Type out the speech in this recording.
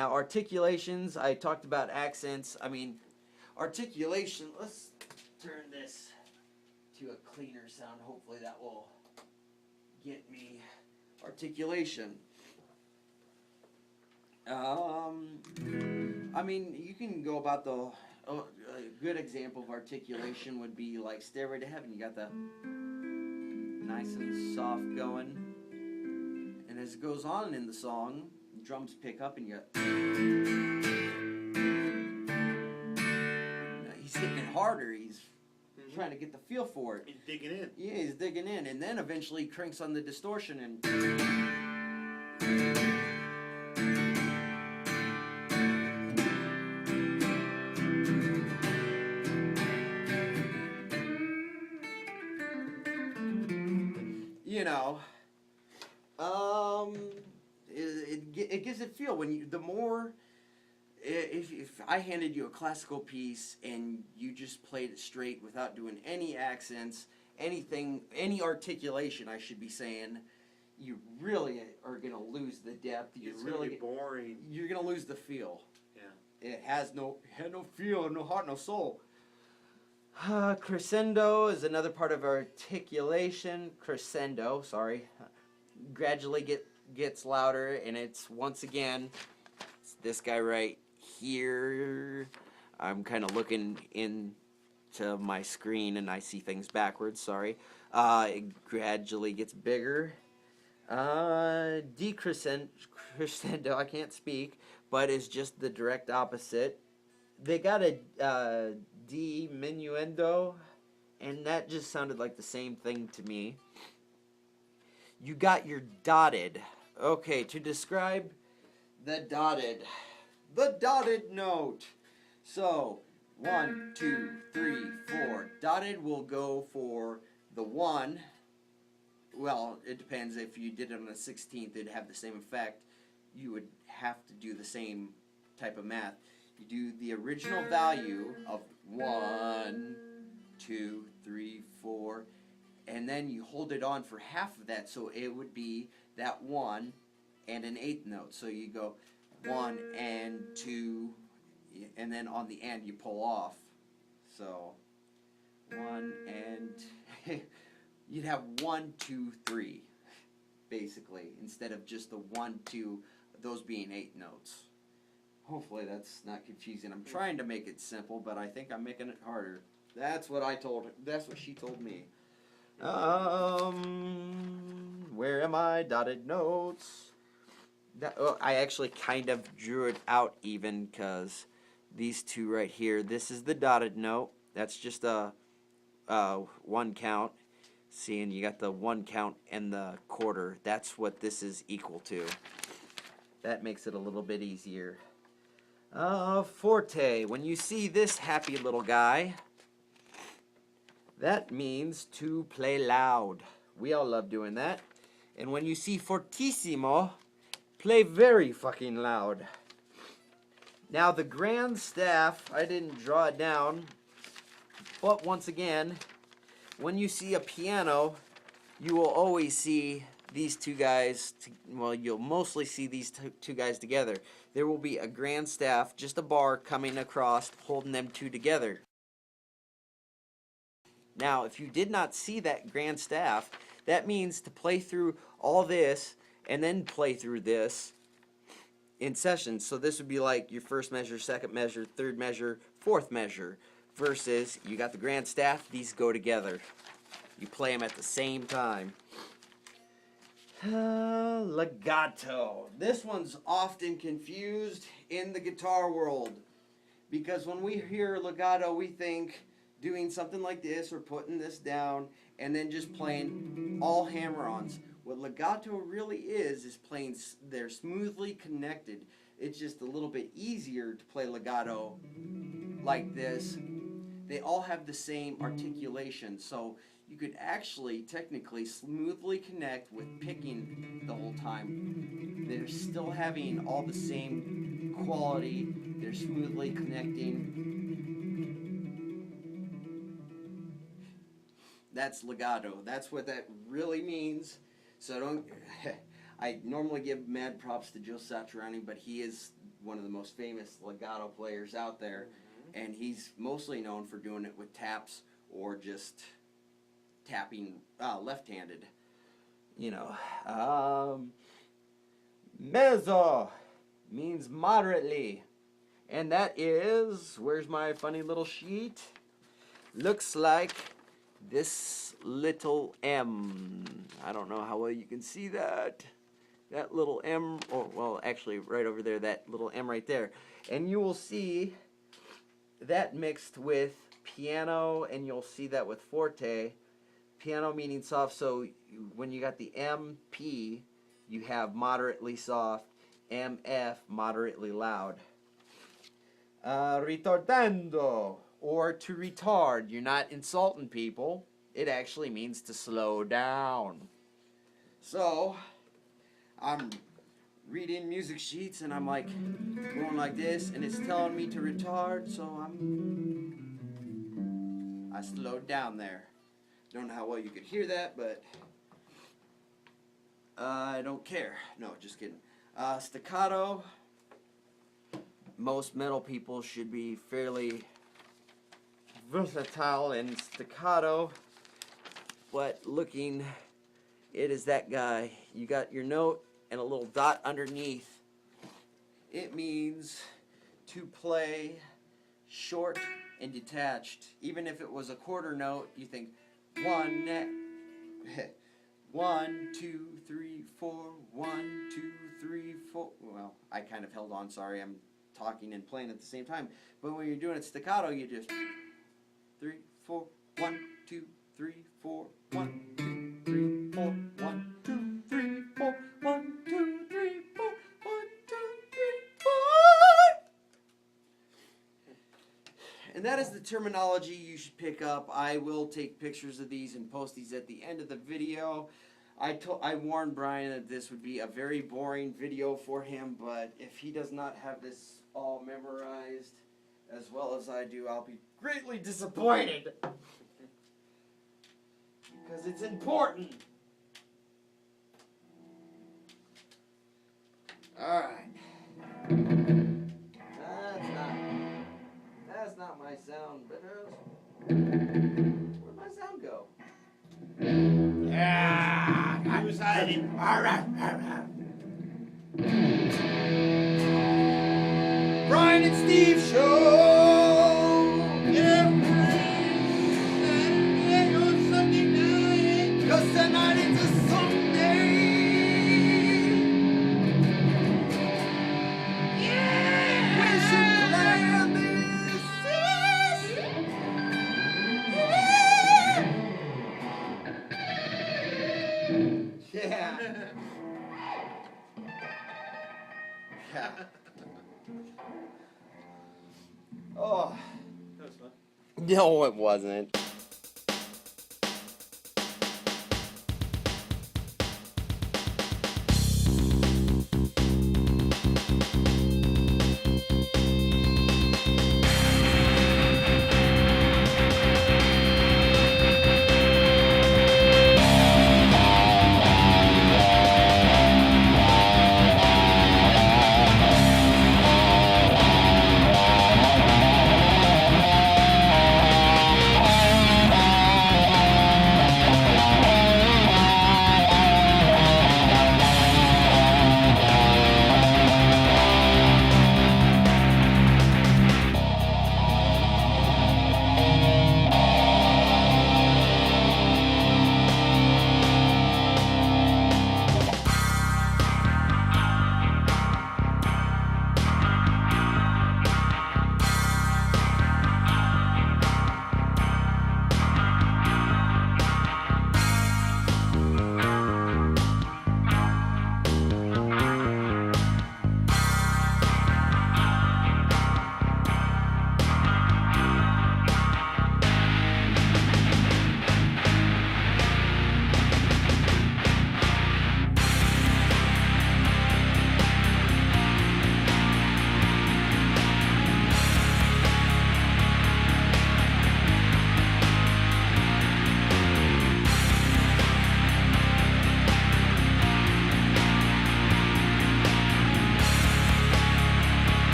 Now, articulations, I talked about accents. I mean, articulation, let's turn this to a cleaner sound. Hopefully that will get me articulation. I mean, you can go about the... Oh, a good example of articulation would be like Stairway to Heaven. You got the nice and soft going. And as it goes on in the song, the drums pick up and you got... He's hitting it harder. He's trying to get the feel for it. He's digging in. Yeah, he's digging in. And then eventually he cranks on the distortion and... You know, it gives it feel when you, the more, if I handed you a classical piece and you just played it straight without doing any accents, anything, any articulation, I should be saying, you really are going to lose the depth. It's really boring. You're going to lose the feel. Yeah. It had no feel, no heart, no soul. Crescendo is another part of articulation. Crescendo, sorry, gradually gets louder, and it's once again it's this guy right here. I'm kind of looking into my screen and I see things backwards. Sorry. It gradually gets bigger. Decrescendo, I can't speak, but it's just the direct opposite. They got a diminuendo, and that just sounded like the same thing to me. You got your dotted. Okay, to describe the dotted note. So, 1, 2, 3, 4. Dotted will go for the 1. Well, it depends. If you did it on a 16th, it'd have the same effect. You would have to do the same type of math. You do the original value of 1, 2, 3, 4, and then you hold it on for half of that, so it would be that 1 and an 8th note. So you go 1 and 2, and then on the end you pull off. So 1 and you'd have 1, 2, 3, basically, instead of just the 1, 2, those being 8 notes. Hopefully that's not confusing. I'm trying to make it simple, but I think I'm making it harder. That's what I told her. That's what she told me. Where am I? Dotted notes. I actually kind of drew it out even because these two right here, this is the dotted note. That's just a 1 count. See, and you got the 1 count and the quarter. That's what this is equal to. That makes it a little bit easier. Forte. When you see this happy little guy, that means to play loud. We all love doing that. And when you see fortissimo, play very fucking loud. Now the grand staff, I didn't draw it down, but once again, when you see a piano, you will always see these two guys, well, you'll mostly see these two guys together. There will be a grand staff, just a bar coming across, holding them two together. Now, if you did not see that grand staff, that means to play through all this and then play through this in sessions. So this would be like your first measure, second measure, third measure, fourth measure, versus you got the grand staff, these go together. You play them at the same time. Legato. This one's often confused in the guitar world because when we hear legato, we think doing something like this or putting this down and then just playing all hammer-ons. What legato really is playing, they're smoothly connected. It's just a little bit easier to play legato like this. They all have the same articulation, so you could actually technically smoothly connect with picking the whole time. They're still having all the same quality. They're smoothly connecting. That's legato. That's what that really means. So don't... I normally give mad props to Joe Satriani, but he is one of the most famous legato players out there, and he's mostly known for doing it with taps or just tapping left-handed. You know, mezzo means moderately, and that is, where's my funny little sheet? Looks like this little M. I don't know how well you can see that. That little M, or well, actually right over there, that little M right there. And you will see that mixed with piano, and you'll see that with forte. Piano meaning soft, so when you got the MP, you have moderately soft, MF, moderately loud. Ritardando, or to retard. You're not insulting people. It actually means to slow down. So, I'm reading music sheets and I'm like going like this, and it's telling me to retard, so I slowed down there. Don't know how well you could hear that, but I don't care. No, just kidding. Staccato. Most metal people should be fairly versatile in staccato, but looking, it is that guy. You got your note and a little dot underneath. It means to play short and detached. Even if it was a quarter note, you think 1, 2, 3, 4, 1, 2, 3, 4. Well, I kind of held on, sorry, I'm talking and playing at the same time. But when you're doing it staccato, you just 3, 4, 1, 2, 3, 4, 1, 2, 3, 4, 1, 2, 3, 4, 1, 2, 3, 4, 1, 2, 3, 4. And that is the terminology you should pick up. I will take pictures of these and post these at the end of the video. I warned Brian that this would be a very boring video for him, but if he does not have this all memorized as well as I do, I'll be greatly disappointed. Because it's important. Alright. That's not my sound, but where'd my sound go? Yeah, I was hiding. Brian and Steve Show! Saturday or Sunday night. 'Cause tonight it's a Sunday! Yeah! We should plan this! Yeah! Yeah. Oh. That was fun. No, it wasn't.